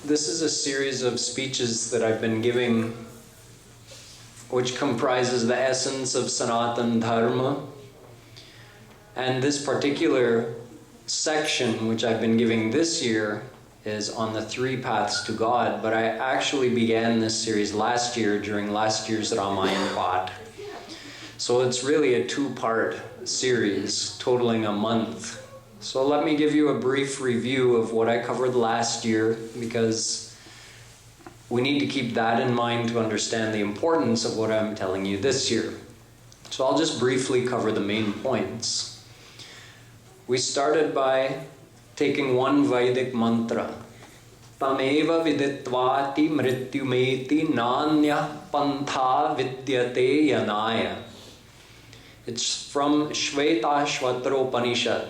This is a series of speeches that I've been giving, which comprises the essence of Sanatan Dharma. And this particular section, which I've been giving this year, is on the 3 paths to God. But I actually began this series last year during last year's Ramayan Path. So it's really a 2-part series, totaling a month. So let me give you a brief review of what I covered last year, because we need to keep that in mind to understand the importance of what I'm telling you this year. So I'll just briefly cover the main points. We started by taking one Vedic mantra. Tameva viditvati mrityumeti nanya pantha vidyate yanaya. It's from Shvetashvatara,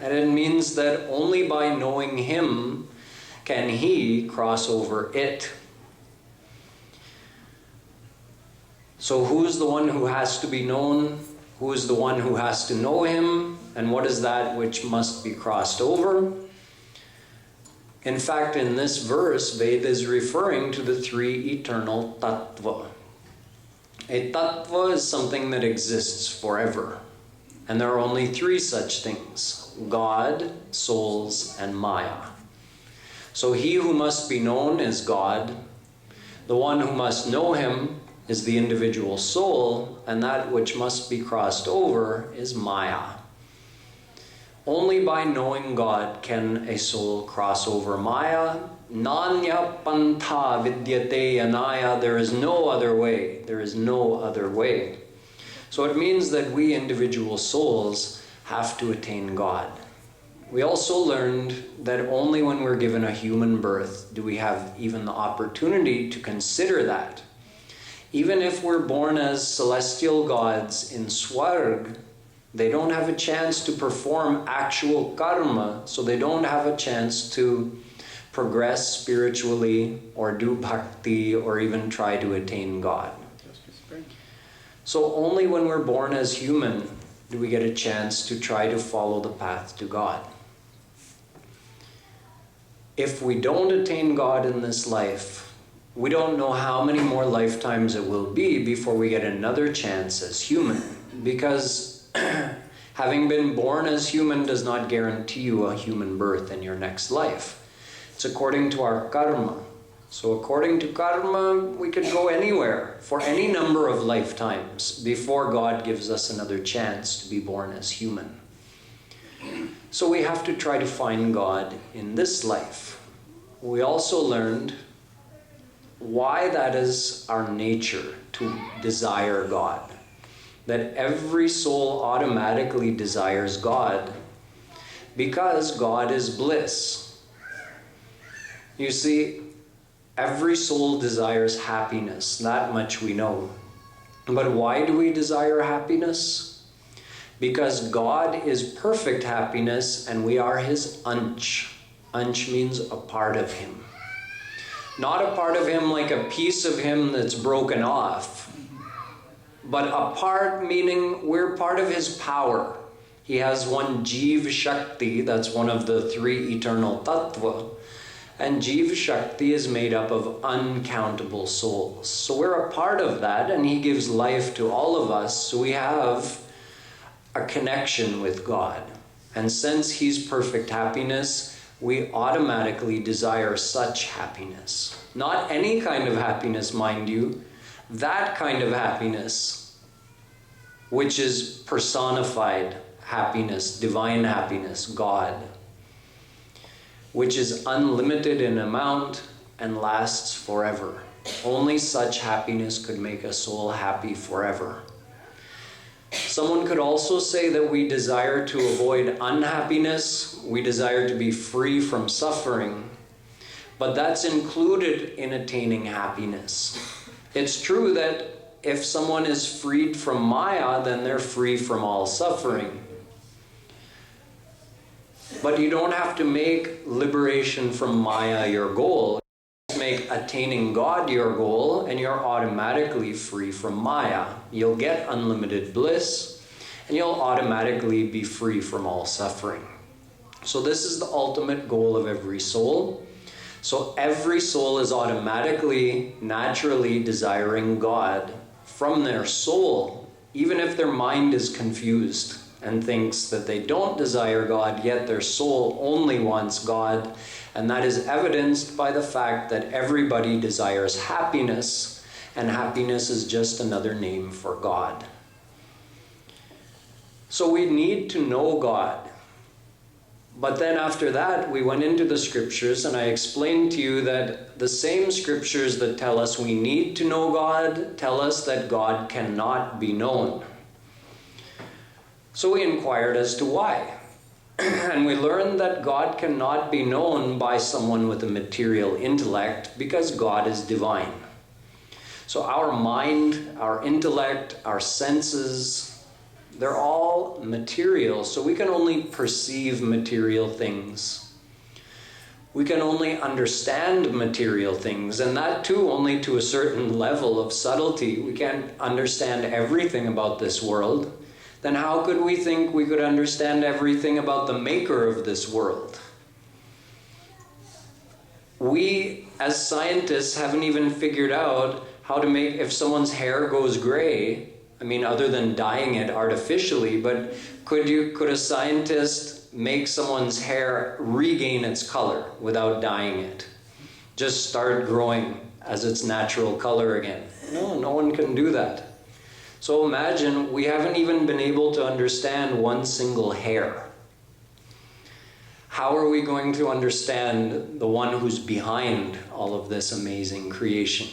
and it means that only by knowing him can he cross over it. So who's the one who has to be known? Who is the one who has to know him? And what is that which must be crossed over? In fact, in this verse, Veda is referring to the 3 eternal tattva. A tattva is something that exists forever. And there are only 3 such things: God, souls, and Maya. So he who must be known is God. The one who must know him is the individual soul, and that which must be crossed over is Maya. Only by knowing God can a soul cross over Maya. Nanya pantha vidyate yanaya. There is no other way. There is no other way. So it means that we individual souls have to attain God. We also learned that only when we're given a human birth do we have even the opportunity to consider that. Even if we're born as celestial gods in Swarg, they don't have a chance to perform actual karma, so they don't have a chance to progress spiritually or do bhakti or even try to attain God. So only when we're born as human do we get a chance to try to follow the path to God. If we don't attain God in this life, we don't know how many more lifetimes it will be before we get another chance as human, because having been born as human does not guarantee you a human birth in your next life. It's according to our karma. So according to karma, we could go anywhere for any number of lifetimes before God gives us another chance to be born as human. So we have to try to find God in this life. We also learned why that is our nature, to desire God. That every soul automatically desires God because God is bliss. You see, every soul desires happiness, that much we know. But why do we desire happiness? Because God is perfect happiness and we are his ansh. Ansh means a part of him. Not a part of him like a piece of him that's broken off, but a part meaning we're part of his power. He has one Jiv Shakti, that's one of the 3 eternal tattva. And Jiv Shakti is made up of uncountable souls. So we're a part of that, and he gives life to all of us, so we have a connection with God. And since he's perfect happiness, we automatically desire such happiness. Not any kind of happiness, mind you. That kind of happiness, which is personified happiness, divine happiness, God, which is unlimited in amount and lasts forever. Only such happiness could make a soul happy forever. Someone could also say that we desire to avoid unhappiness, we desire to be free from suffering, but that's included in attaining happiness. It's true that if someone is freed from Maya, then they're free from all suffering. But you don't have to make liberation from Maya your goal. Make attaining God your goal, and you're automatically free from Maya. You'll get unlimited bliss, and you'll automatically be free from all suffering. So this is the ultimate goal of every soul, So every soul is automatically, naturally desiring God from their soul, even if their mind is confused and thinks that they don't desire God, yet their soul only wants God. And that is evidenced by the fact that everybody desires happiness, and happiness is just another name for God. So we need to know God. But then after that, we went into the scriptures, and I explained to you that the same scriptures that tell us we need to know God tell us that God cannot be known. So we inquired as to why. And we learned that God cannot be known by someone with a material intellect because God is divine. So our mind, our intellect, our senses, they're all material, so we can only perceive material things. We can only understand material things, and that too only to a certain level of subtlety. We can't understand everything about this world. Then how could we think we could understand everything about the maker of this world? We, as scientists, haven't even figured out how to make, if someone's hair goes gray, I mean, other than dyeing it artificially, but could a scientist make someone's hair regain its color without dyeing it? Just start growing as its natural color again? No, no one can do that. So imagine, we haven't even been able to understand one single hair. How are we going to understand the one who's behind all of this amazing creation?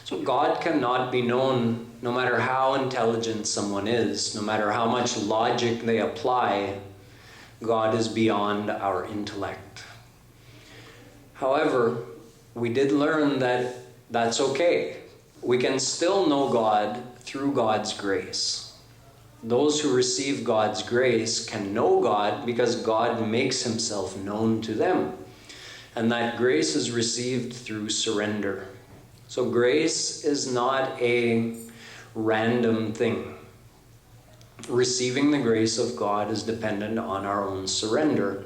So God cannot be known no matter how intelligent someone is, no matter how much logic they apply. God is beyond our intellect. However, we did learn that that's okay. We can still know God through God's grace. Those who receive God's grace can know God because God makes himself known to them. And that grace is received through surrender. So grace is not a random thing. Receiving the grace of God is dependent on our own surrender.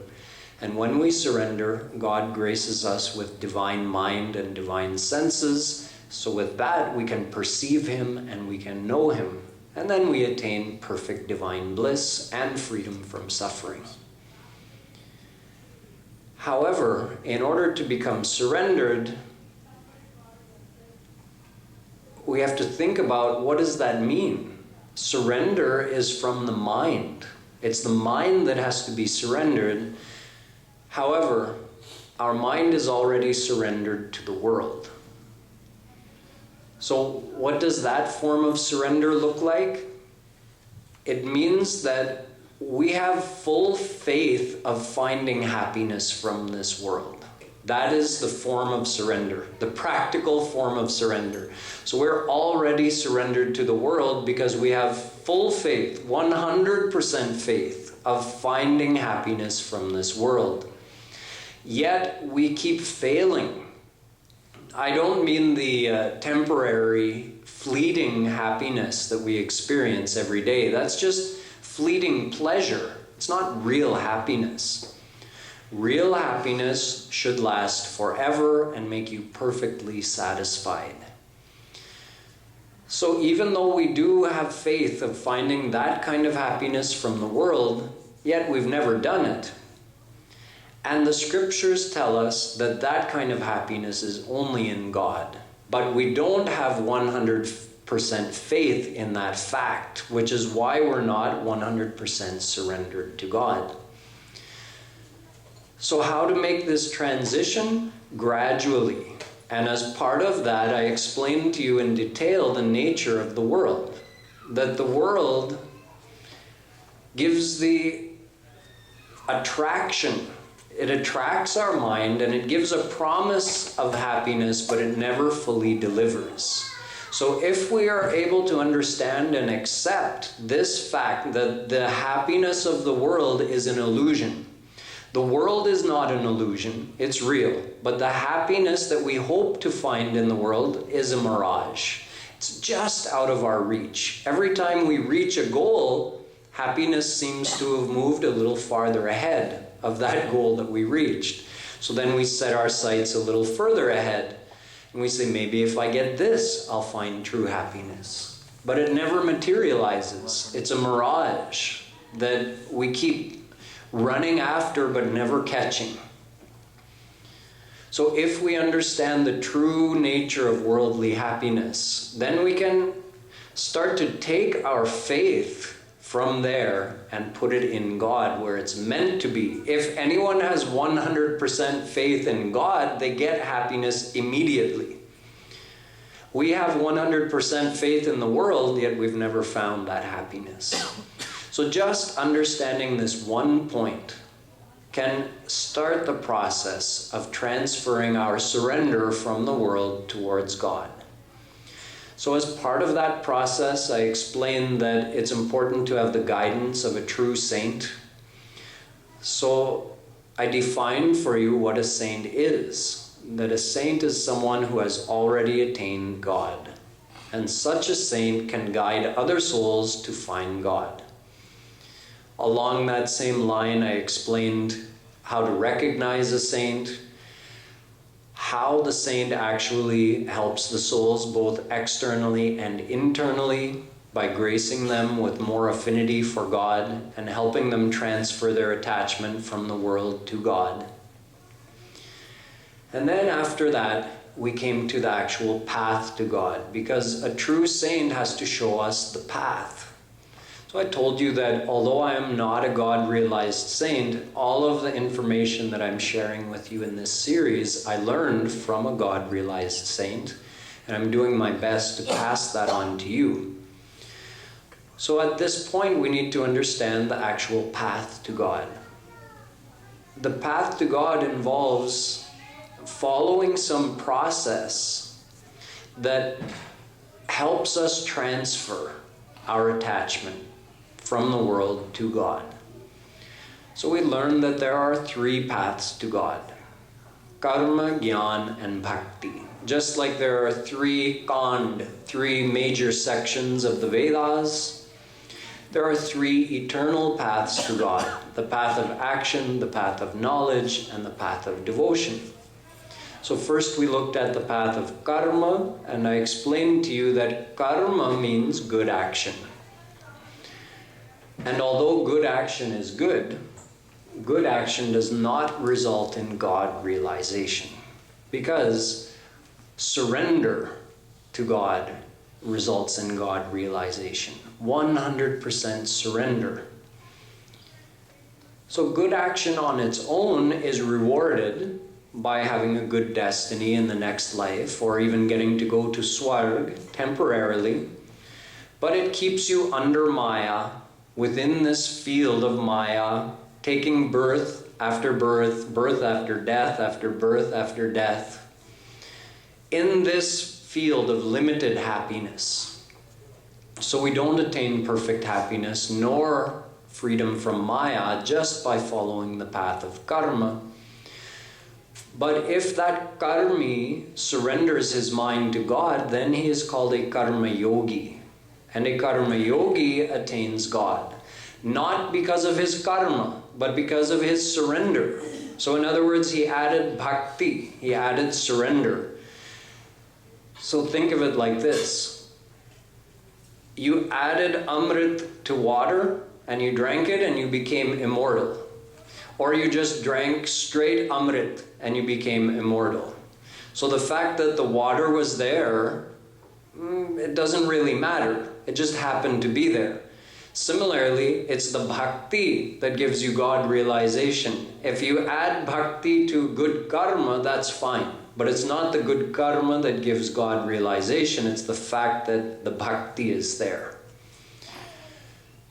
And when we surrender, God graces us with divine mind and divine senses. So with that, we can perceive him and we can know him. And then we attain perfect divine bliss and freedom from suffering. However, in order to become surrendered, we have to think about, what does that mean? Surrender is from the mind. It's the mind that has to be surrendered. However, our mind is already surrendered to the world. So what does that form of surrender look like? It means that we have full faith of finding happiness from this world. That is the form of surrender, the practical form of surrender. So we're already surrendered to the world because we have full faith, 100% faith of finding happiness from this world. Yet we keep failing. I don't mean the temporary, fleeting happiness that we experience every day. That's just fleeting pleasure. It's not real happiness. Real happiness should last forever and make you perfectly satisfied. So even though we do have faith of finding that kind of happiness from the world, yet we've never done it. And the scriptures tell us that that kind of happiness is only in God. But we don't have 100% faith in that fact, which is why we're not 100% surrendered to God. So how to make this transition? Gradually. And as part of that, I explained to you in detail the nature of the world. That the world gives the attraction. It attracts our mind and it gives a promise of happiness, but it never fully delivers. So if we are able to understand and accept this fact that the happiness of the world is an illusion. The world is not an illusion, it's real. But the happiness that we hope to find in the world is a mirage. It's just out of our reach. Every time we reach a goal, happiness seems to have moved a little farther ahead of that goal that we reached. So then we set our sights a little further ahead, and we say, maybe if I get this, I'll find true happiness. But it never materializes. It's a mirage that we keep running after but never catching. So if we understand the true nature of worldly happiness, then we can start to take our faith from there and put it in God where it's meant to be. If anyone has 100% faith in God, they get happiness immediately. We have 100% faith in the world, yet we've never found that happiness. So just understanding this one point can start the process of transferring our surrender from the world towards God. So as part of that process, I explained that it's important to have the guidance of a true saint. So I defined for you what a saint is. That a saint is someone who has already attained God. And such a saint can guide other souls to find God. Along that same line, I explained how to recognize a saint, how the saint actually helps the souls both externally and internally by gracing them with more affinity for God and helping them transfer their attachment from the world to God. And then after that, we came to the actual path to God, because a true saint has to show us the path. So I told you that although I am not a God-realized saint, all of the information that I'm sharing with you in this series, I learned from a God-realized saint, and I'm doing my best to pass that on to you. So at this point, we need to understand the actual path to God. The path to God involves following some process that helps us transfer our attachment from the world to God. So we learned that there are three paths to God: Karma, Gyan, and Bhakti. Just like there are three major sections of the Vedas, there are three eternal paths to God: the path of action, the path of knowledge, and the path of devotion. So first we looked at the path of karma, and I explained to you that karma means good action. And although good action is good action does not result in God realization, because surrender to God results in God realization. 100% surrender. So good action on its own is rewarded by having a good destiny in the next life, or even getting to go to Swarg temporarily. But it keeps you under Maya, within this field of Maya, taking birth after birth, birth after death, after birth after death, in this field of limited happiness. So we don't attain perfect happiness nor freedom from Maya just by following the path of karma. But if that karmi surrenders his mind to God, then he is called a karma yogi. And a karma yogi attains God. Not because of his karma, but because of his surrender. So in other words, he added bhakti, he added surrender. So think of it like this. You added amrit to water, and you drank it, and you became immortal. Or you just drank straight amrit, and you became immortal. So the fact that the water was there, it doesn't really matter. It just happened to be there. Similarly, it's the bhakti that gives you God realization. If you add bhakti to good karma, that's fine. But it's not the good karma that gives God realization. It's the fact that the bhakti is there.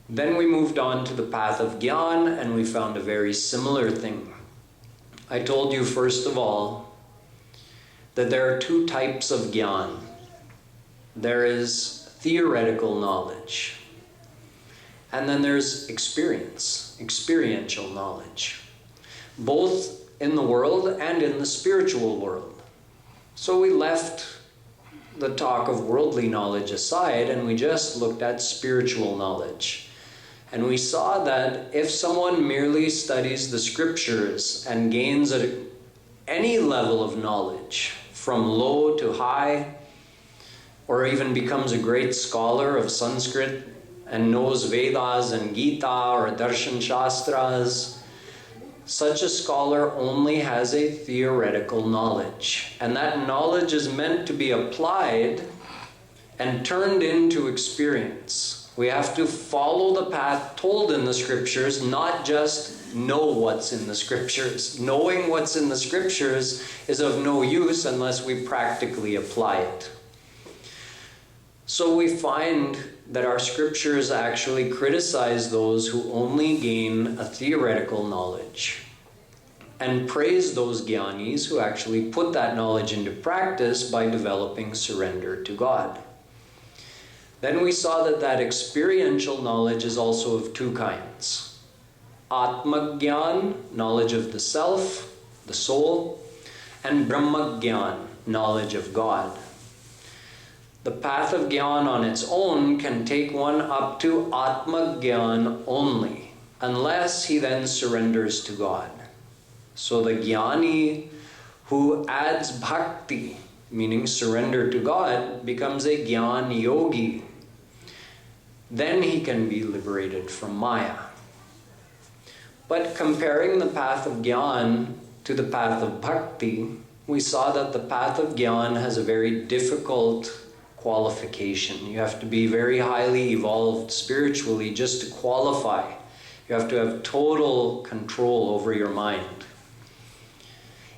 Then we moved on to the path of Gyan, and we found a very similar thing. I told you, first of all, that there are two types of Gyan. There is theoretical knowledge, and then there's experiential knowledge, both in the world and in the spiritual world. So we left the talk of worldly knowledge aside, and we just looked at spiritual knowledge. And we saw that if someone merely studies the scriptures and gains a any level of knowledge, from low to high, or even becomes a great scholar of Sanskrit and knows Vedas and Gita or Darshan Shastras, such a scholar only has a theoretical knowledge. And that knowledge is meant to be applied and turned into experience. We have to follow the path told in the scriptures, not just know what's in the scriptures. Knowing what's in the scriptures is of no use unless we practically apply it. So we find that our scriptures actually criticize those who only gain a theoretical knowledge, and praise those Gyanis who actually put that knowledge into practice by developing surrender to God. Then we saw that that experiential knowledge is also of two kinds. Atma Gyan, knowledge of the self, the soul, and Brahma Gyan, knowledge of God. The path of Gyan on its own can take one up to Atma Gyan only, unless he then surrenders to God. So the Gyani who adds Bhakti, meaning surrender to God, becomes a Gyan Yogi. Then he can be liberated from Maya. But comparing the path of Gyan to the path of Bhakti, we saw that the path of Gyan has a very difficult qualification. You have to be very highly evolved spiritually just to qualify. You have to have total control over your mind.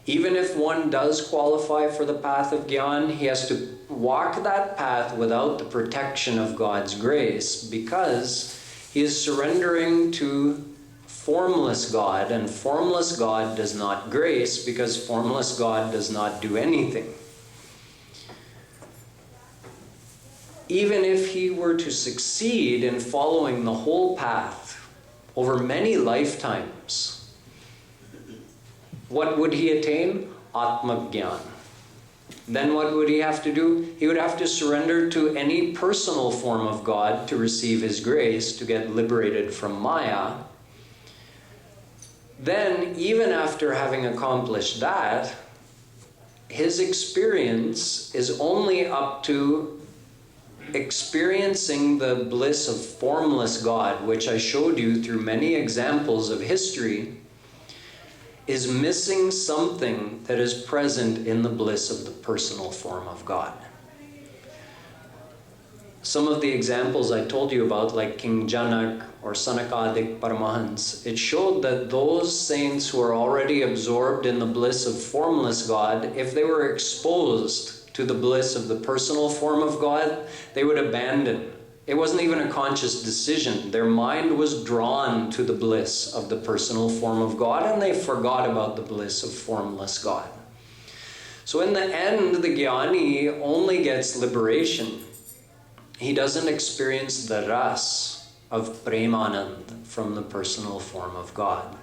Even if one does qualify for the path of Gyan, he has to walk that path without the protection of God's grace, because he is surrendering to formless God, and formless God does not grace, because formless God does not do anything. Even if he were to succeed in following the whole path over many lifetimes, what would he attain? Atma Gyan. Then what would he have to do? He would have to surrender to any personal form of God to receive his grace, to get liberated from Maya. Then, even after having accomplished that, his experience is only up to experiencing the bliss of formless God, which I showed you through many examples of history, is missing something that is present in the bliss of the personal form of God. Some of the examples I told you about, like King Janak or Sanakadik Paramahans, it showed that those saints who are already absorbed in the bliss of formless God, if they were exposed to the bliss of the personal form of God, they would abandon. It wasn't even a conscious decision. Their mind was drawn to the bliss of the personal form of God, and they forgot about the bliss of formless God. So in the end, the Gyani only gets liberation. He doesn't experience the ras of Premanand from the personal form of God.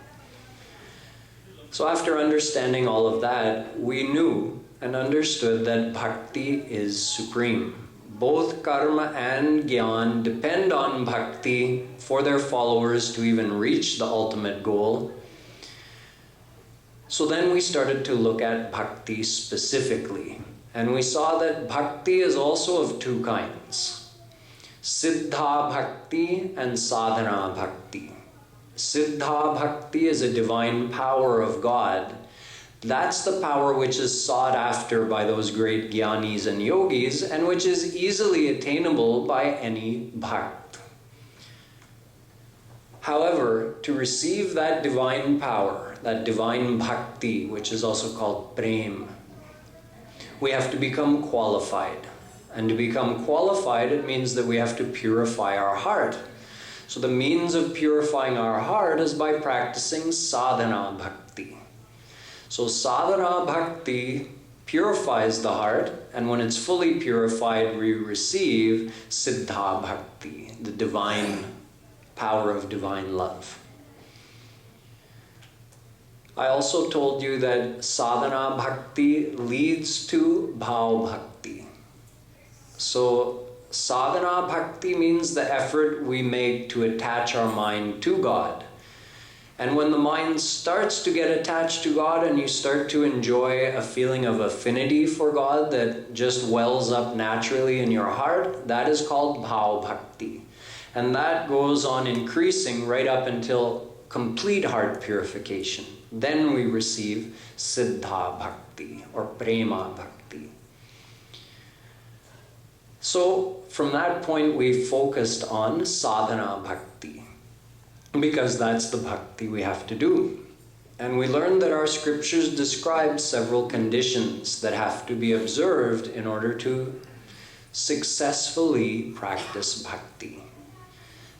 So after understanding all of that, we knew and understood that Bhakti is supreme. Both Karma and Gyan depend on Bhakti for their followers to even reach the ultimate goal. So then we started to look at Bhakti specifically. And we saw that Bhakti is also of two kinds: Siddha Bhakti and Sadhana Bhakti. Siddha Bhakti is a divine power of God. That's the power which is sought after by those great Gyanis and Yogis, and which is easily attainable by any Bhakt. However, to receive that divine power, that divine Bhakti, which is also called Prem, we have to become qualified. And to become qualified, it means that we have to purify our heart. So the means of purifying our heart is by practicing sadhana bhakti. So sadhana bhakti purifies the heart, and when it's fully purified, we receive siddha bhakti, the divine power of divine love. I also told you that sadhana bhakti leads to bhao bhakti. So sadhana bhakti means the effort we make to attach our mind to God. And when the mind starts to get attached to God and you start to enjoy a feeling of affinity for God that just wells up naturally in your heart, that is called bhao bhakti. And that goes on increasing right up until complete heart purification. Then we receive siddha bhakti or prema bhakti. So from that point we focused on sadhana bhakti, because that's the bhakti we have to do. And we learned that our scriptures describe several conditions that have to be observed in order to successfully practice bhakti.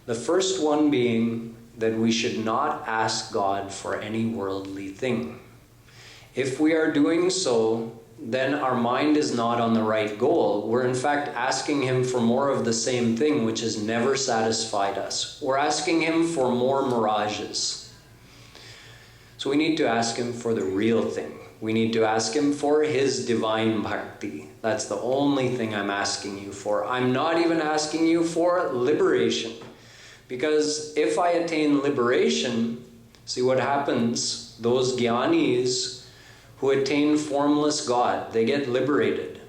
The first one being that we should not ask God for any worldly thing. If we are doing so, then our mind is not on the right goal. We're in fact asking Him for more of the same thing, which has never satisfied us. We're asking Him for more mirages. So we need to ask Him for the real thing. We need to ask Him for His divine bhakti. That's the only thing I'm asking you for. I'm not even asking you for liberation. Because if I attain liberation, see what happens, those Gyanis who attain formless God, they get liberated.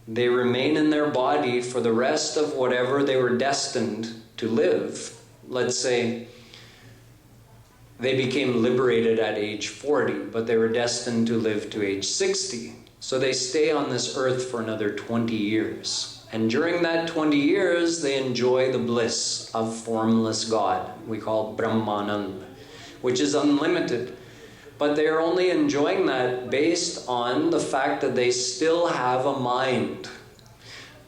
They remain in their body for the rest of whatever they were destined to live. Let's say they became liberated at age 40, but they were destined to live to age 60. So they stay on this earth for another 20 years. And during that 20 years, they enjoy the bliss of formless God. We call Brahmanand, which is unlimited. But they are only enjoying that based on the fact that they still have a mind.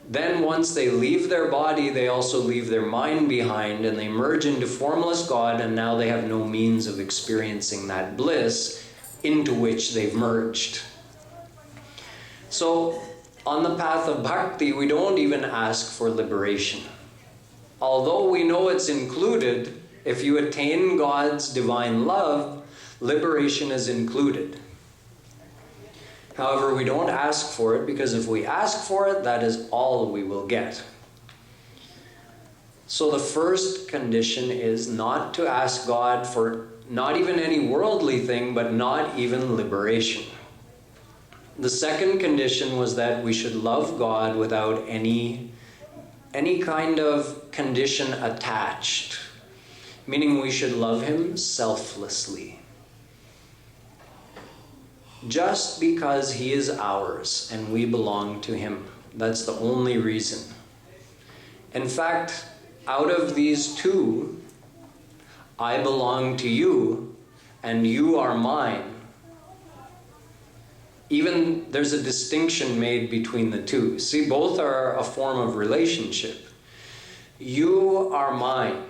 Then once they leave their body, they also leave their mind behind and they merge into formless God, and now they have no means of experiencing that bliss into which they've merged. So on the path of bhakti, we don't even ask for liberation. Although we know it's included, if you attain God's divine love, liberation is included. However, we don't ask for it, because if we ask for it, that is all we will get. So the first condition is not to ask God for not even any worldly thing, but not even liberation. The second condition was that we should love God without any kind of condition attached, meaning we should love Him selflessly. Just because He is ours and we belong to Him. That's the only reason. In fact, out of these two, I belong to you and you are mine. Even there's a distinction made between the two. See, both are a form of relationship. You are mine.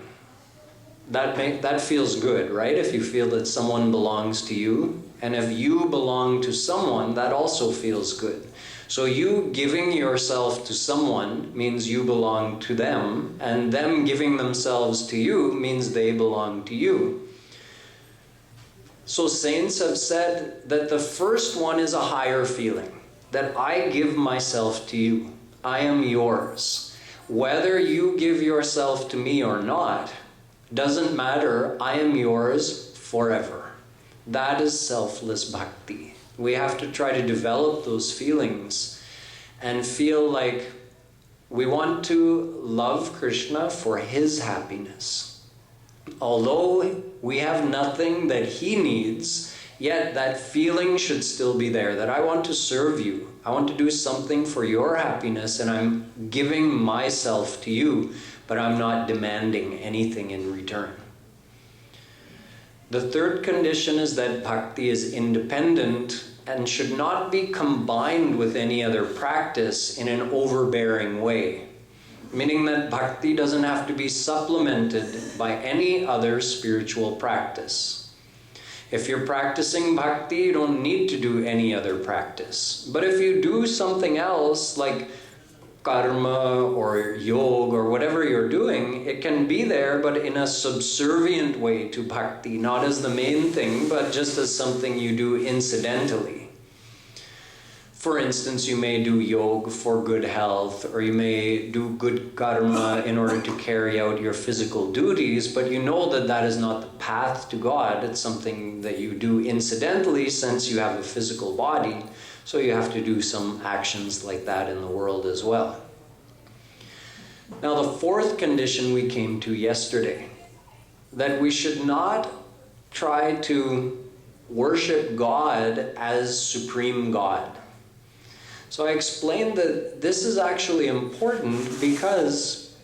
That feels good, right? If you feel that someone belongs to you. And if you belong to someone, that also feels good. So you giving yourself to someone means you belong to them, and them giving themselves to you means they belong to you. So saints have said that the first one is a higher feeling, that I give myself to you. I am yours. Whether you give yourself to me or not, doesn't matter. I am yours forever. That is selfless bhakti. We have to try to develop those feelings and feel like we want to love Krishna for His happiness. Although we have nothing that He needs, yet that feeling should still be there, that I want to serve you. I want to do something for your happiness, and I'm giving myself to you, but I'm not demanding anything in return. The third condition is that bhakti is independent and should not be combined with any other practice in an overbearing way. Meaning that bhakti doesn't have to be supplemented by any other spiritual practice. If you're practicing bhakti, you don't need to do any other practice. But if you do something else like karma or yoga or whatever you're doing, it can be there, but in a subservient way to bhakti, not as the main thing, but just as something you do incidentally. For instance, you may do yoga for good health, or you may do good karma in order to carry out your physical duties, but you know that that is not the path to God. It's something that you do incidentally since you have a physical body, so you have to do some actions like that in the world as well. Now, the fourth condition we came to yesterday, that we should not try to worship God as supreme God. So I explained that this is actually important because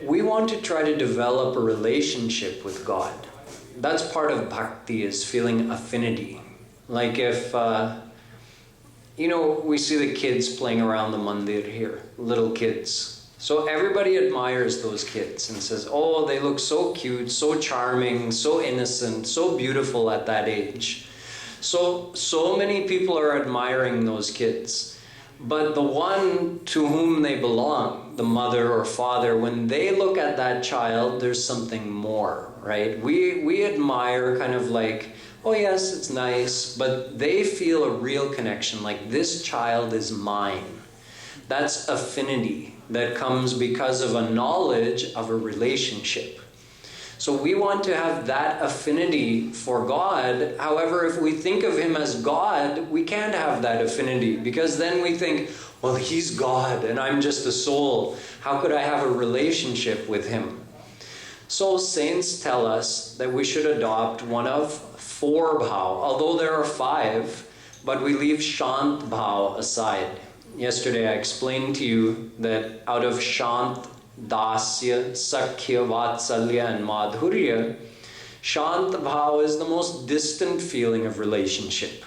we want to try to develop a relationship with God. That's part of Bhakti, is feeling affinity. Like if, we see the kids playing around the Mandir here, little kids. So everybody admires those kids and says, oh, they look so cute, so charming, so innocent, so beautiful at that age. So many people are admiring those kids. But the one to whom they belong, the mother or father, when they look at that child, there's something more, right? We admire kind of like, oh yes, it's nice, but they feel a real connection, like this child is mine. That's affinity that comes because of a knowledge of a relationship. So we want to have that affinity for God. However, if we think of him as God, we can't have that affinity, because then we think, well, he's God and I'm just a soul. How could I have a relationship with him? So saints tell us that we should adopt one of 4 bhao, although there are 5, but we leave shant bhao aside. Yesterday I explained to you that out of shant, dasya, sakhya, vatsalya, and madhurya, shant bhao is the most distant feeling of relationship.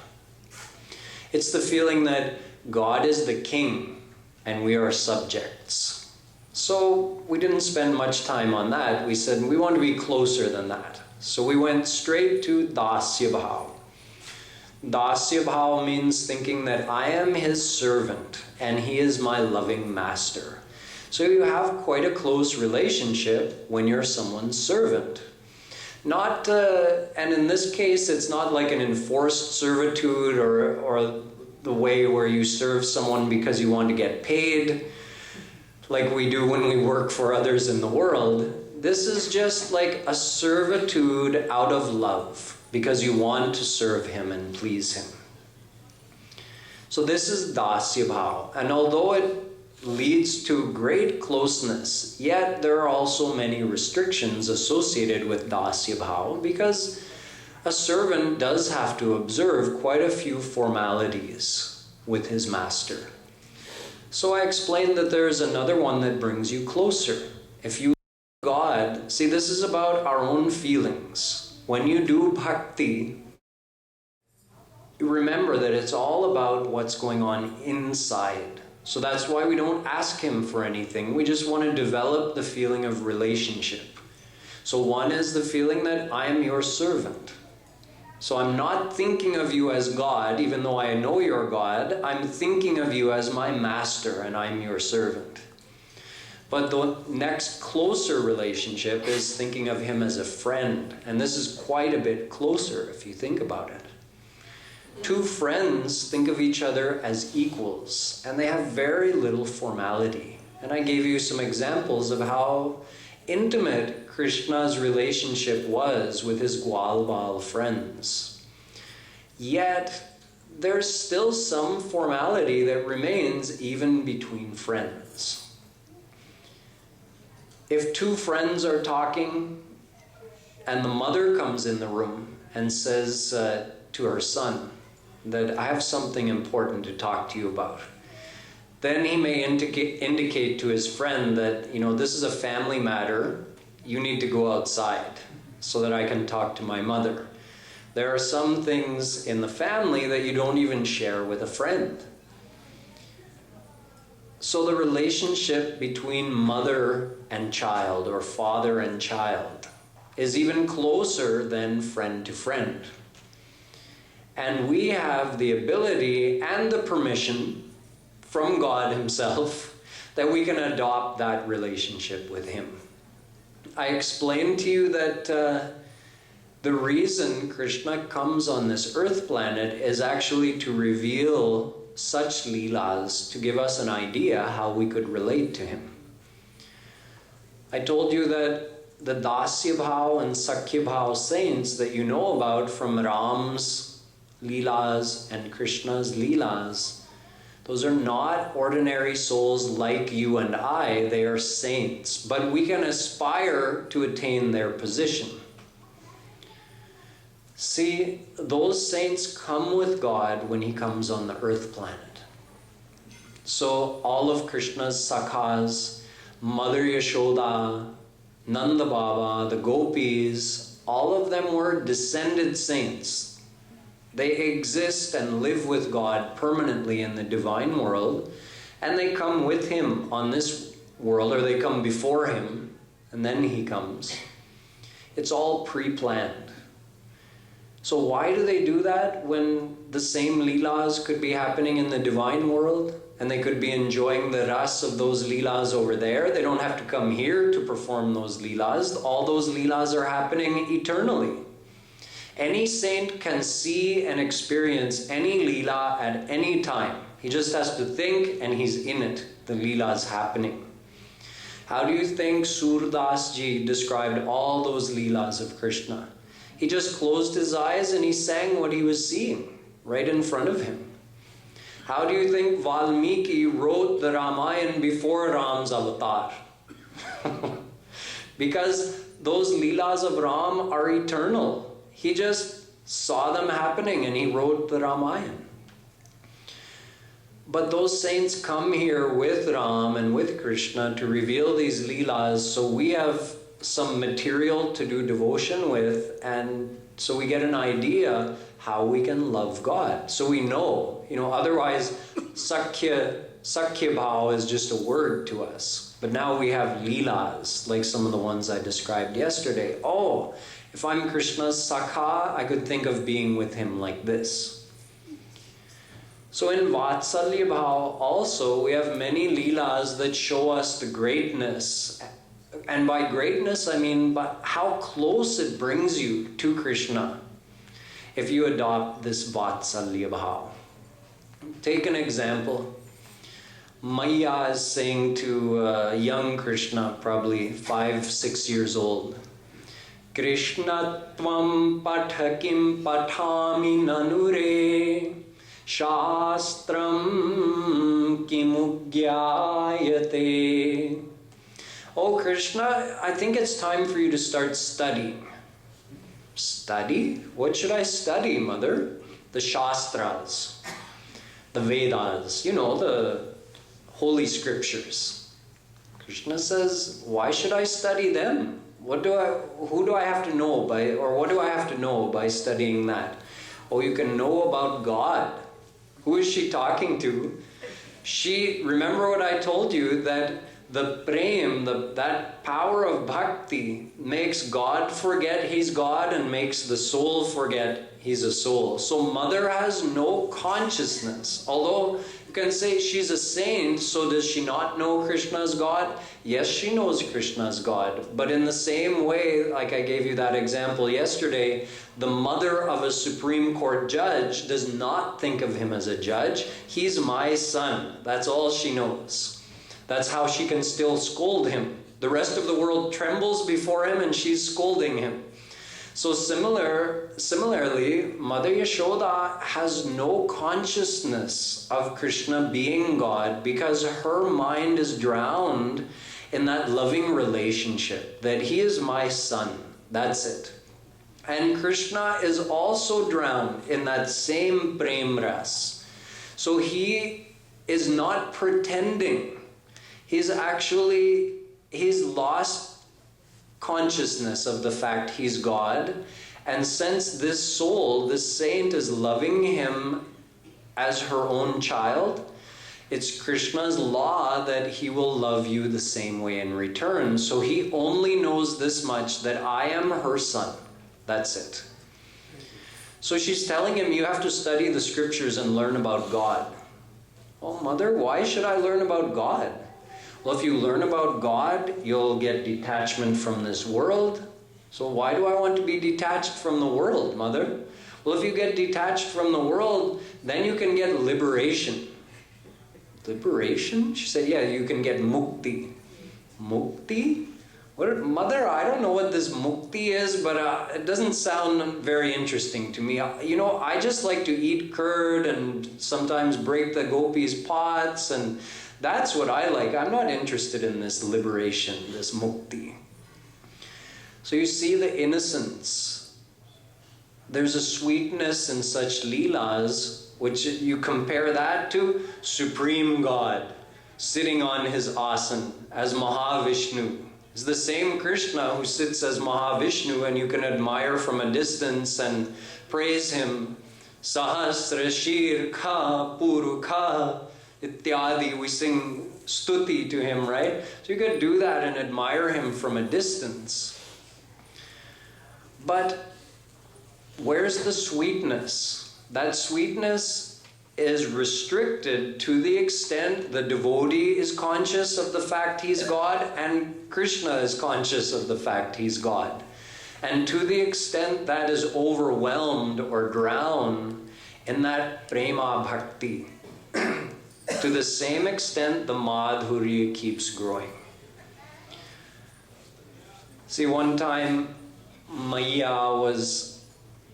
It's the feeling that God is the king and we are subjects. So we didn't spend much time on that. We said we want to be closer than that. So we went straight to dasya bhao. Dasya bhao means thinking that I am his servant and he is my loving master. So you have quite a close relationship when you're someone's servant. And in this case, it's not like an enforced servitude or the way where you serve someone because you want to get paid, like we do when we work for others in the world. This is just like a servitude out of love, because you want to serve him and please him. So this is dasya bhao. And although it leads to great closeness, yet there are also many restrictions associated with dasya bhao, because a servant does have to observe quite a few formalities with his master. So I explained that there's another one that brings you closer. If you God, see, this is about our own feelings. When you do bhakti, you remember that it's all about what's going on inside. So that's why we don't ask him for anything. We just want to develop the feeling of relationship. So one is the feeling that I am your servant. So I'm not thinking of you as God, even though I know you're God. I'm thinking of you as my master and I'm your servant. But the next closer relationship is thinking of him as a friend. And this is quite a bit closer if you think about it. 2 friends think of each other as equals, and they have very little formality. And I gave you some examples of how intimate Krishna's relationship was with his Gwal-Bal friends. Yet, there's still some formality that remains even between friends. If 2 friends are talking, and the mother comes in the room and says to her son, that I have something important to talk to you about. Then he may indicate to his friend that, this is a family matter. You need to go outside so that I can talk to my mother. There are some things in the family that you don't even share with a friend. So the relationship between mother and child, or father and child, is even closer than friend to friend. And we have the ability and the permission from God himself that we can adopt that relationship with him. I explained to you that The reason Krishna comes on this earth planet is actually to reveal such leelas, to give us an idea how we could relate to him. I told you that the dasya bhao and sakhya bhao saints that you know about from Ram's leelas and Krishna's leelas, those are not ordinary souls like you and I. They are saints, but we can aspire to attain their position. See, those saints come with God when he comes on the earth planet. So all of Krishna's sakhas, Mother Yashoda, Nanda Baba, the gopis, all of them were descended saints. They exist and live with God permanently in the divine world, and they come with him on this world, or they come before him, and then he comes. It's all pre-planned. So why do they do that when the same leelas could be happening in the divine world, and they could be enjoying the ras of those leelas over there? They don't have to come here to perform those leelas. All those leelas are happening eternally. Any saint can see and experience any leela at any time. He just has to think and he's in it. The leela is happening. How do you think Surdas Ji described all those leelas of Krishna? He just closed his eyes and he sang what he was seeing right in front of him. How do you think Valmiki wrote the Ramayana before Ram's avatar? Because those leelas of Ram are eternal. He just saw them happening and he wrote the Ramayana. But those saints come here with Ram and with Krishna to reveal these leelas, so we have some material to do devotion with, and so we get an idea how we can love God. So we know, otherwise Sakhya bhao is just a word to us. But now we have leelas, like some of the ones I described yesterday. Oh, if I'm Krishna's Sakha, I could think of being with him like this. So in vatsalya bhao also, we have many leelas that show us the greatness. And by greatness, I mean but how close it brings you to Krishna if you adopt this vatsalya bhao. Take an example. Maya is saying to young Krishna, probably 5-6 years old, Krishna tvam pathakim pathami nanure shastram kimugyayate. Oh Krishna, I think it's time for you to start studying. Study? What should I study, Mother? The Shastras, the Vedas, the Holy Scriptures. Krishna says, why should I study them? Who do I have to know by, or what do I have to know by studying that? Oh, you can know about God. Who is she talking to? Remember what I told you, that the prem, that power of bhakti makes God forget he's God and makes the soul forget he's a soul. So Mother has no consciousness. Although you can say she's a saint, so does she not know Krishna's God? Yes, she knows Krishna's God. But in the same way, like I gave you that example yesterday, the mother of a Supreme Court judge does not think of him as a judge. He's my son. That's all she knows. That's how she can still scold him. The rest of the world trembles before him and she's scolding him. So similarly, Mother Yashoda has no consciousness of Krishna being God because her mind is drowned in that loving relationship, that he is my son. That's it. And Krishna is also drowned in that same prem ras. So he is not pretending. He's lost consciousness of the fact he's God. And since this soul, this saint, is loving him as her own child, it's Krishna's law that he will love you the same way in return. So he only knows this much, that I am her son. That's it. So she's telling him, you have to study the scriptures and learn about God. Oh, Mother, why should I learn about God? Well, if you learn about God, you'll get detachment from this world, So why do I want to be detached from the world, Mother? Well, if you get detached from the world, then you can get liberation. Liberation? She said, yeah, you can get mukti. Mukti? Mother, I don't know what this mukti is, but it doesn't sound very interesting to me. I just like to eat curd and sometimes break the gopis' pots, and that's what I like. I'm not interested in this liberation, this mukti. So you see the innocence. There's a sweetness in such leelas, which you compare that to Supreme God sitting on his asan as Mahavishnu. It's the same Krishna who sits as Mahavishnu, and you can admire from a distance and praise him. Sahasra Shir Kha Puru Kha Ityadi. We sing stuti to him, right? So you could do that and admire him from a distance. But where's the sweetness? That sweetness is restricted to the extent the devotee is conscious of the fact he's God and Krishna is conscious of the fact he's God. And to the extent that is overwhelmed or drowned in that prema bhakti, to the same extent the madhurya keeps growing. See, one time Maya was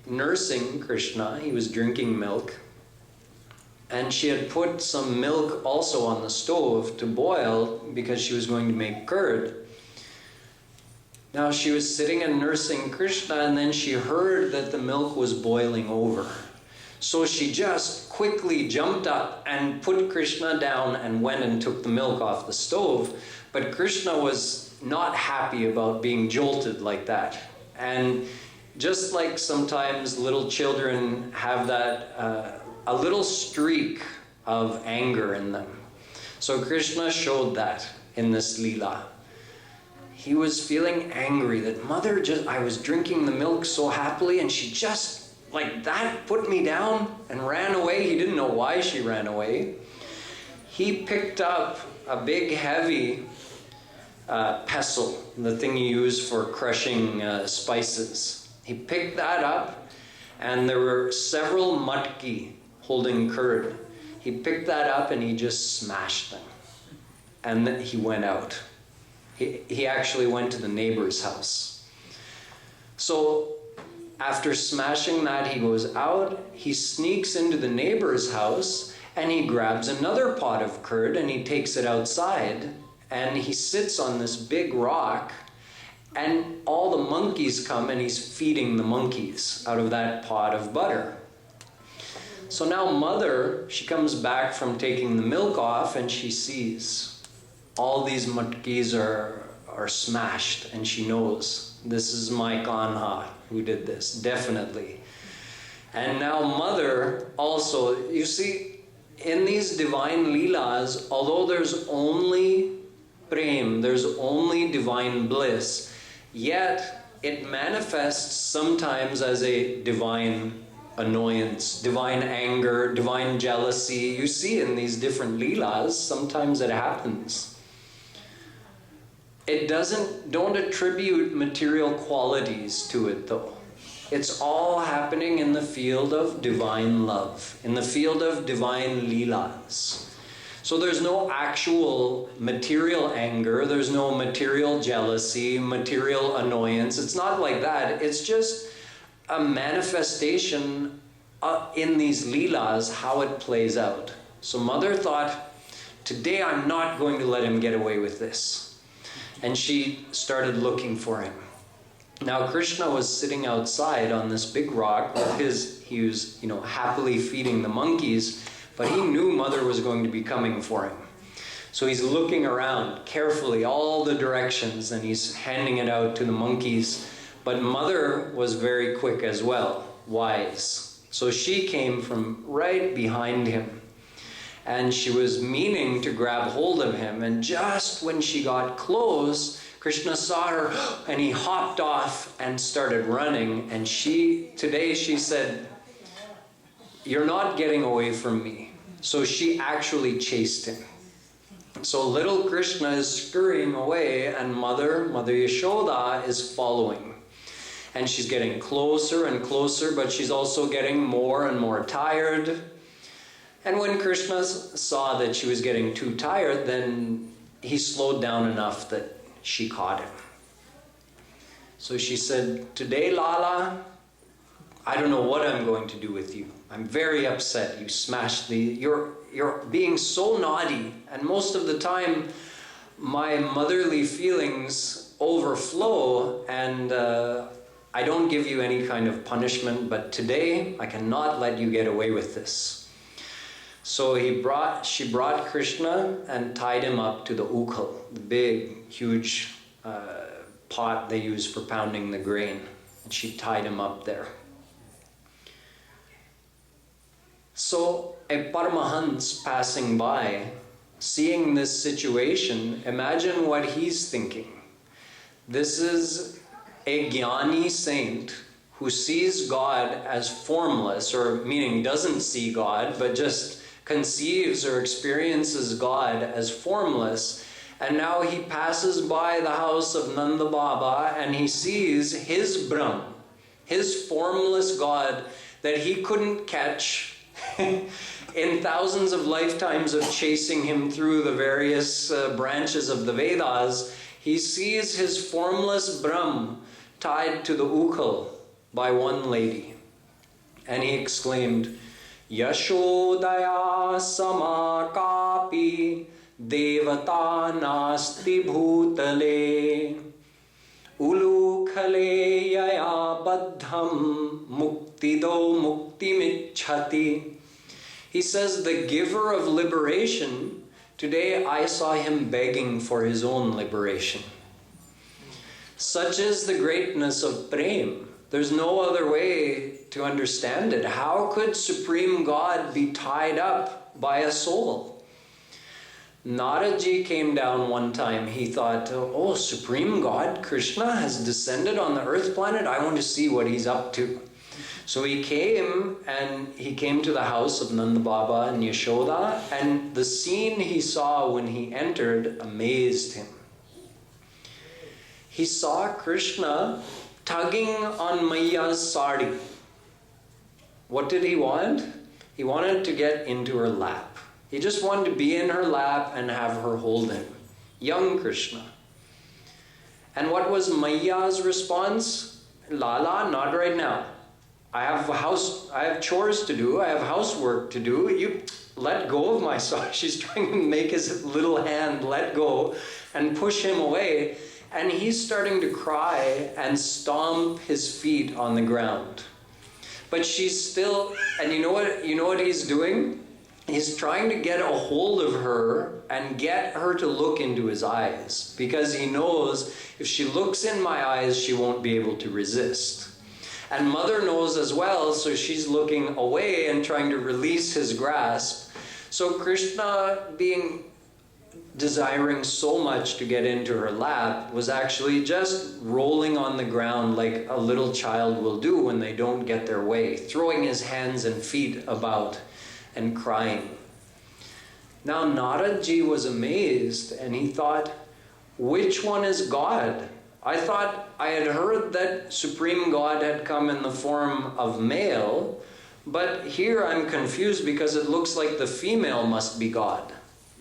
nursing Krishna. He was drinking milk. And she had put some milk also on the stove to boil because she was going to make curd. Now she was sitting and nursing Krishna, and then she heard that the milk was boiling over. So she just quickly jumped up and put Krishna down and went and took the milk off the stove. But Krishna was not happy about being jolted like that. And just like sometimes little children have that a little streak of anger in them. So Krishna showed that in this Leela. He was feeling angry that Mother I was drinking the milk so happily and she just like that put me down and ran away. He didn't know why she ran away. He picked up a big heavy pestle, the thing you use for crushing spices. He picked that up, and there were several matki holding curd. He picked that up and he just smashed them. And then he went out. He actually went to the neighbor's house. So after smashing that, he goes out, he sneaks into the neighbor's house, and he grabs another pot of curd and he takes it outside, and he sits on this big rock, and all the monkeys come and he's feeding the monkeys out of that pot of butter. So now Mother, she comes back from taking the milk off and she sees all these matkis are smashed, and she knows this is my Kanha who did this, definitely. And now Mother also, you see, in these divine leelas, although there's only prem, there's only divine bliss, yet it manifests sometimes as a divine annoyance, divine anger, divine jealousy. You see in these different leelas, sometimes it happens. Don't attribute material qualities to it though. It's all happening in the field of divine love, in the field of divine leelas. So there's no actual material anger, there's no material jealousy, material annoyance. It's not like that. It's just a manifestation in these leelas, how it plays out. So Mother thought, today I'm not going to let him get away with this. And she started looking for him. Now Krishna was sitting outside on this big rock with he was, happily feeding the monkeys, but he knew Mother was going to be coming for him. So he's looking around carefully, all the directions, and he's handing it out to the monkeys. But Mother was very quick as well, wise. So she came from right behind him. And she was meaning to grab hold of him. And just when she got close, Krishna saw her and he hopped off and started running. And today she said, "You're not getting away from me." So she actually chased him. So little Krishna is scurrying away and Mother Yashoda is following. And she's getting closer and closer, but she's also getting more and more tired. And when Krishna saw that she was getting too tired, then he slowed down enough that she caught him. So she said, "Today, Lala, I don't know what I'm going to do with you. I'm very upset. You smashed you're being so naughty. And most of the time, my motherly feelings overflow, and I don't give you any kind of punishment, but today I cannot let you get away with this." So she brought Krishna and tied him up to the ukhal, the big, huge pot they use for pounding the grain. And she tied him up there. So a Paramahans passing by, seeing this situation, imagine what he's thinking. This is a Gyani saint who sees God as formless, or meaning doesn't see God, but just conceives or experiences God as formless. And now he passes by the house of Nanda Baba and he sees his Brahm, his formless God that he couldn't catch in thousands of lifetimes of chasing him through the various branches of the Vedas. He sees his formless Brahm tied to the ukhal by one lady. And he exclaimed, "Yashodaya samakapi devata nasti bhutale ulukhale yaya baddham muktido muktimichhati." He says, the giver of liberation, today I saw him begging for his own liberation. Such is the greatness of Prem. There's no other way to understand it. How could Supreme God be tied up by a soul? Naraji came down one time. He thought, oh, Supreme God, Krishna has descended on the earth planet. I want to see what he's up to. So he came to the house of Nanda Baba and Yashoda, and the scene he saw when he entered amazed him. He saw Krishna tugging on Maiya's sari. What did he want? He wanted to get into her lap. He just wanted to be in her lap and have her hold him. Young Krishna. And what was Maiya's response? Lala, not right now. I have chores to do. I have housework to do. You let go of my sari. She's trying to make his little hand let go and push him away. And he's starting to cry and stomp his feet on the ground. But she's still, and you know what he's doing? He's trying to get a hold of her and get her to look into his eyes, because he knows if she looks in my eyes, she won't be able to resist. And Mother knows as well, so she's looking away and trying to release his grasp. So Krishna, being desiring so much to get into her lap, was actually just rolling on the ground like a little child will do when they don't get their way, throwing his hands and feet about and crying. Now Naradji was amazed and he thought, which one is God? I thought I had heard that Supreme God had come in the form of male, but here I'm confused because it looks like the female must be God,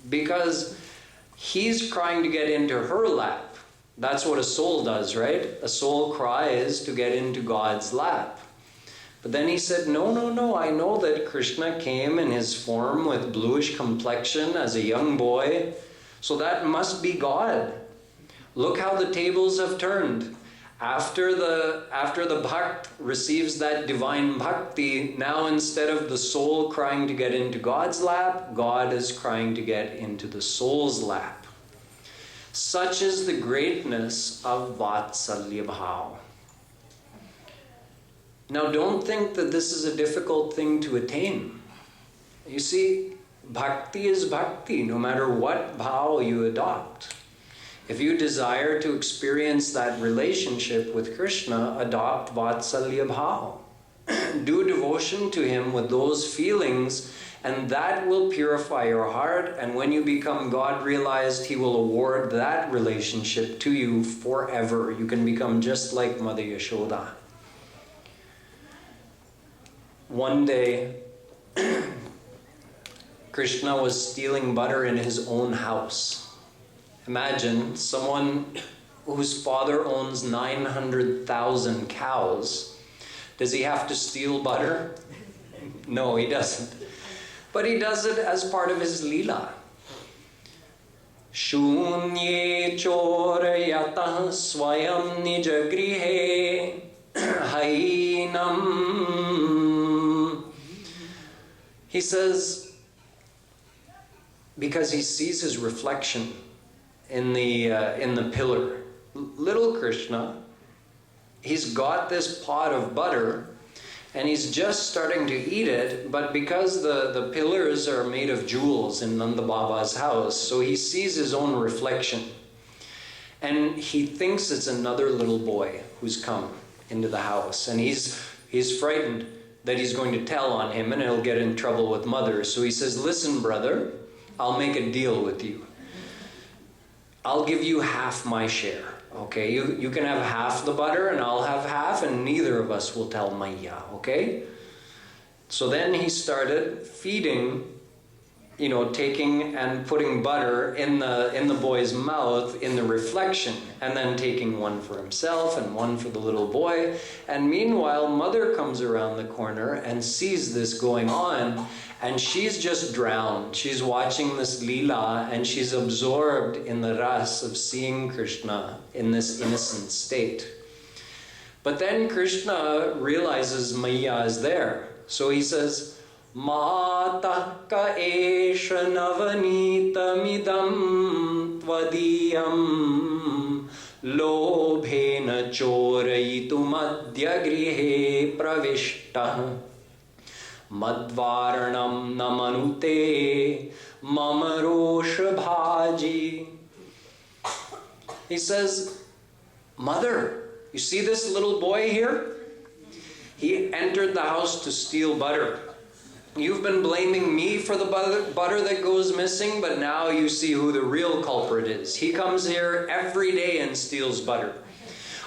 because he's crying to get into her lap. That's what a soul does, right? A soul cries to get into God's lap. But then he said, no, I know that Krishna came in his form with bluish complexion as a young boy, so that must be God. Look how the tables have turned. After the Bhakt receives that divine Bhakti, now instead of the soul crying to get into God's lap, God is crying to get into the soul's lap. Such is the greatness of vatsalya bhao. Now don't think that this is a difficult thing to attain. You see, bhakti is bhakti, no matter what bhao you adopt. If you desire to experience that relationship with Krishna, adopt vatsalya bhao. Do devotion to him with those feelings, and that will purify your heart, and when you become God-realized, he will award that relationship to you forever. You can become just like Mother Yashoda. one day, Krishna was stealing butter in his own house. Imagine someone whose father owns 900,000 cows. Does he have to steal butter? No, he doesn't. But he does it as part of his leela. Shunye chorayatah swayam nijagrihe hainam. He says, because he sees his reflection in the pillar. Little Krishna, he's got this pot of butter and he's just starting to eat it, but because the pillars are made of jewels in Nanda Baba's house, so he sees his own reflection. And he thinks it's another little boy who's come into the house. And he's frightened that he's going to tell on him and he'll get in trouble with mother. So he says, listen, brother, I'll make a deal with you. I'll give you half my share. Okay, you can have half the butter and I'll have half, and neither of us will tell Maya, okay? So then he started feeding, taking and putting butter in the boy's mouth in the reflection, and then taking one for himself and one for the little boy. And meanwhile, mother comes around the corner and sees this going on, and she's just drowned. She's watching this leela and she's absorbed in the ras of seeing Krishna in this innocent state. But then Krishna realizes Maya is there. So he says, Mata ka esha navanita midam tvadiyam lobhena chorayitu madhya grihe pravishta madvaranam namanute mamarosha bhaji. He says, Mother, you see this little boy here? He entered the house to steal butter. You've been blaming me for the butter that goes missing, but now you see who the real culprit is. He comes here every day and steals butter.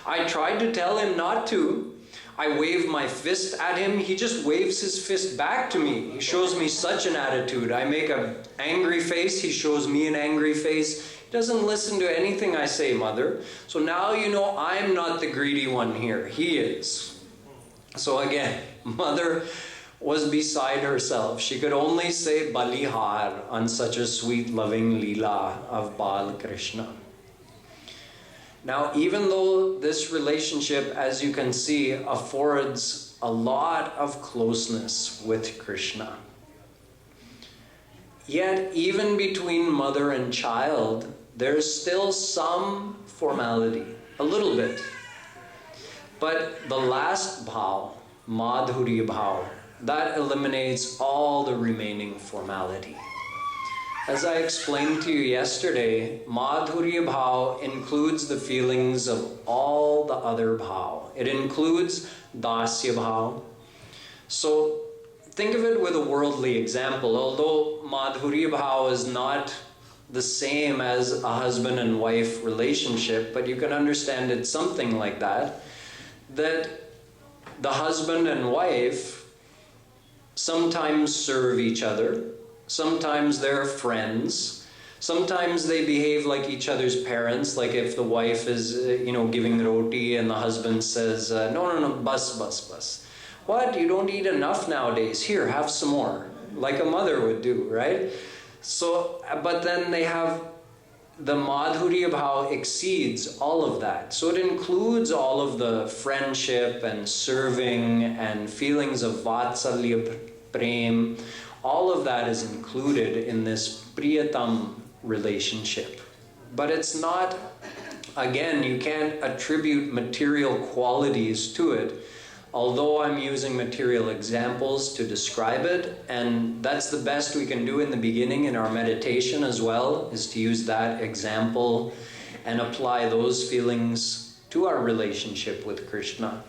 I tried to tell him not to. I wave my fist at him. He just waves his fist back to me. He shows me such an attitude. I make an angry face. He shows me an angry face. He doesn't listen to anything I say, Mother. So now you know I'm not the greedy one here. He is. So again, Mother was beside herself. She could only say Balihar on such a sweet, loving Leela of Bal Krishna. Now, even though this relationship, as you can see, affords a lot of closeness with Krishna, yet even between mother and child, there's still some formality, a little bit. But the last bhao, madhurya bhao, that eliminates all the remaining formality. As I explained to you yesterday, madhurya bhao includes the feelings of all the other bhao. It includes dasya bhao. So think of it with a worldly example. Although madhurya bhao is not the same as a husband and wife relationship, but you can understand it something like that, that the husband and wife sometimes serve each other, sometimes they're friends, sometimes they behave like each other's parents, like if the wife is, giving roti and the husband says, no, bus. What, you don't eat enough nowadays? Here, have some more, like a mother would do, right? So, but then they have the madhurya bhao exceeds all of that. So it includes all of the friendship and serving and feelings of vatsalya, prem. All of that is included in this priyatam relationship. But it's not, again, you can't attribute material qualities to it, although I'm using material examples to describe it, and that's the best we can do in the beginning in our meditation as well, is to use that example and apply those feelings to our relationship with Krishna.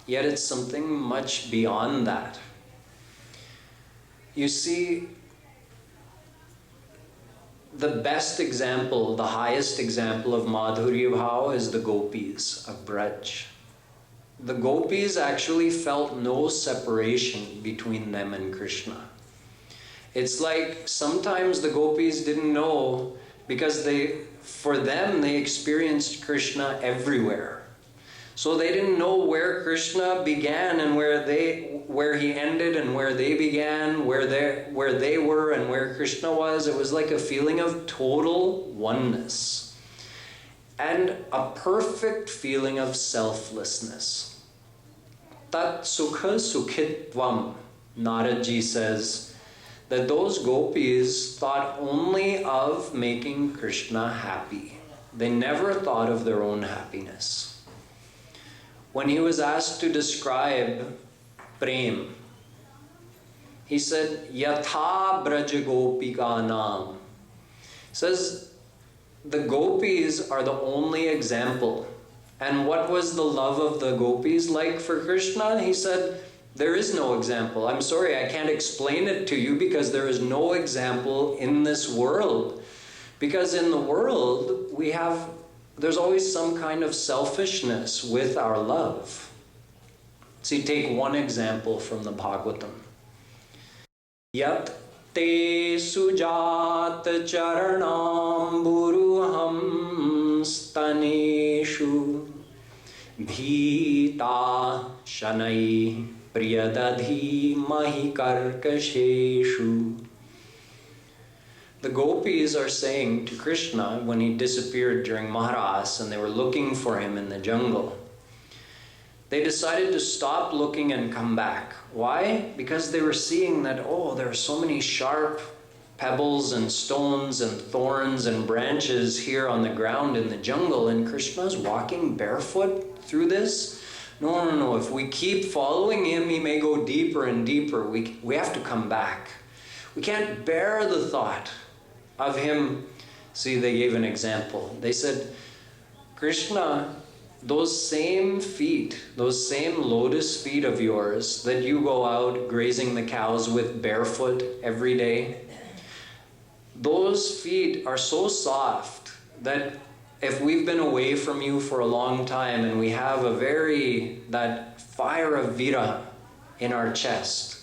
Yet it's something much beyond that. You see, the best example, the highest example of madhurya bhava is the gopis of Braj. the gopis actually felt no separation between them and Krishna. It's like sometimes the gopis didn't know, because for them, they experienced Krishna everywhere. So they didn't know where Krishna began and where he ended, and where they began, where they were and where Krishna was. It was like a feeling of total oneness and a perfect feeling of selflessness. Tat sukha sukhitvam, Naradji says that those gopis thought only of making Krishna happy. They never thought of their own happiness. When he was asked to describe prem, he said, Yatha braja gopikanam. Says, the gopis are the only example. And what was the love of the gopis like for Krishna? He said, there is no example. I'm sorry, I can't explain it to you, because there is no example in this world. Because in the world, there's always some kind of selfishness with our love. See, take one example from the Bhagavatam. Yat te sujat charanam buruham staneshu bhita shanai priyadadhi mahi karkasheshu. The gopis are saying to Krishna, when he disappeared during Maharas and they were looking for him in the jungle, they decided to stop looking and come back. Why? Because they were seeing that, oh, there are so many sharp pebbles and stones and thorns and branches here on the ground in the jungle, and Krishna's walking barefoot through this. No. If we keep following him, he may go deeper and deeper. We have to come back. We can't bear the thought of him. See, they gave an example. They said, Krishna, those same feet, those same lotus feet of yours that you go out grazing the cows with barefoot every day, those feet are so soft that if we've been away from you for a long time and we have that fire of viraha in our chest,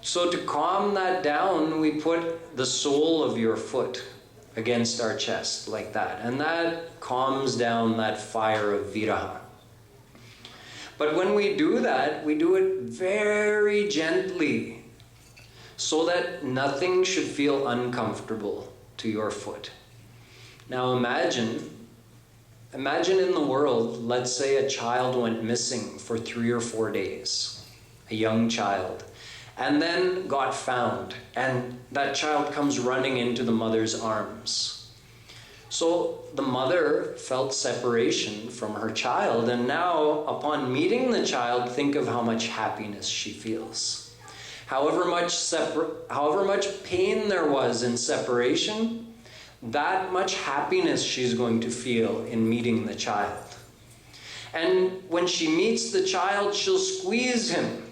so to calm that down, we put the sole of your foot against our chest like that. And that calms down that fire of viraha. But when we do that, we do it very gently so that nothing should feel uncomfortable to your foot. Now imagine in the world, let's say a child went missing for 3 or 4 days, a young child, and then got found, and that child comes running into the mother's arms. So the mother felt separation from her child, and now upon meeting the child, think of how much happiness she feels. However much pain there was in separation, that much happiness she's going to feel in meeting the child. And when she meets the child, she'll squeeze him.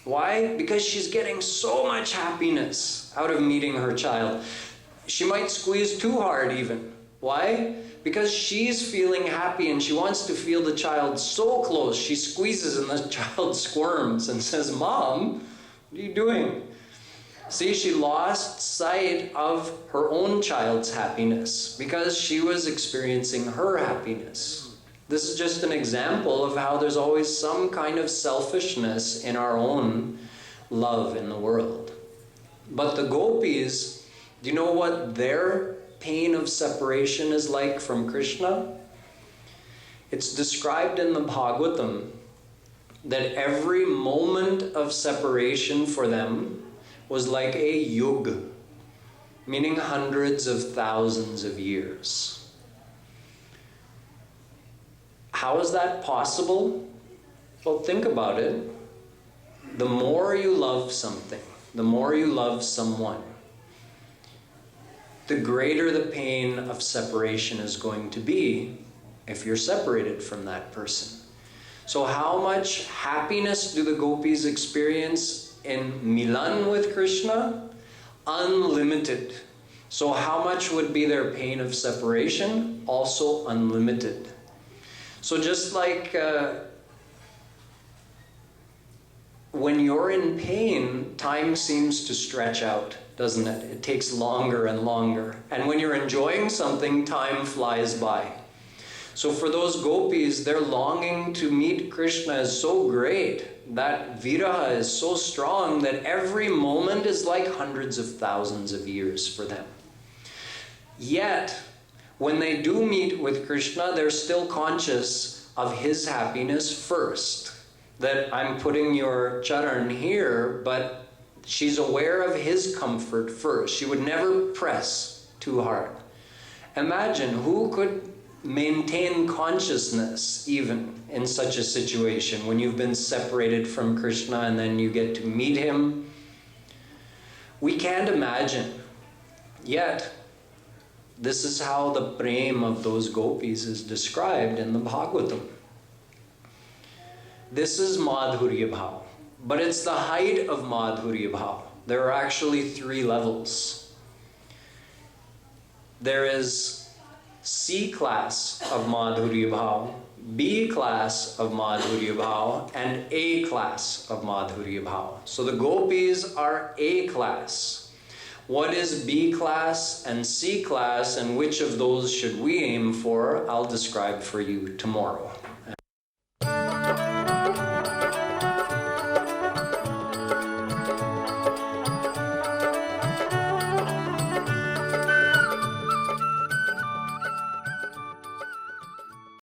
Why? Because she's getting so much happiness out of meeting her child. She might squeeze too hard even. Why? Because she's feeling happy and she wants to feel the child so close. She squeezes and the child squirms and says, Mom, what are you doing? See, she lost sight of her own child's happiness because she was experiencing her happiness. This is just an example of how there's always some kind of selfishness in our own love in the world. But the gopis, do you know what their pain of separation is like from Krishna? It's described in the Bhagavatam that every moment of separation for them was like a yuga, meaning hundreds of thousands of years. How is that possible? Well, think about it. The more you love something, the more you love someone, the greater the pain of separation is going to be if you're separated from that person. So how much happiness do the gopis experience in Milan with Krishna? Unlimited. So how much would be their pain of separation? Also unlimited. So just like when you're in pain, time seems to stretch out, doesn't it? It takes longer and longer. And when you're enjoying something, time flies by. So for those gopis, their longing to meet Krishna is so great, that viraha is so strong, that every moment is like hundreds of thousands of years for them. Yet, when they do meet with Krishna, they're still conscious of his happiness first. That I'm putting your charan here, but she's aware of his comfort first. She would never press too hard. Imagine who could maintain consciousness even in such a situation when you've been separated from Krishna and then you get to meet him. We can't imagine. Yet, this is how the prem of those gopis is described in the Bhagavatam. This is madhurya bhao, but it's the height of madhurya bhao. There are actually 3 levels. There is C class of madhurya bhao, B class of madhurya bhao, and A class of madhurya bhao. So the gopis are A class. What is B class and C class, and which of those should we aim for? I'll describe for you tomorrow.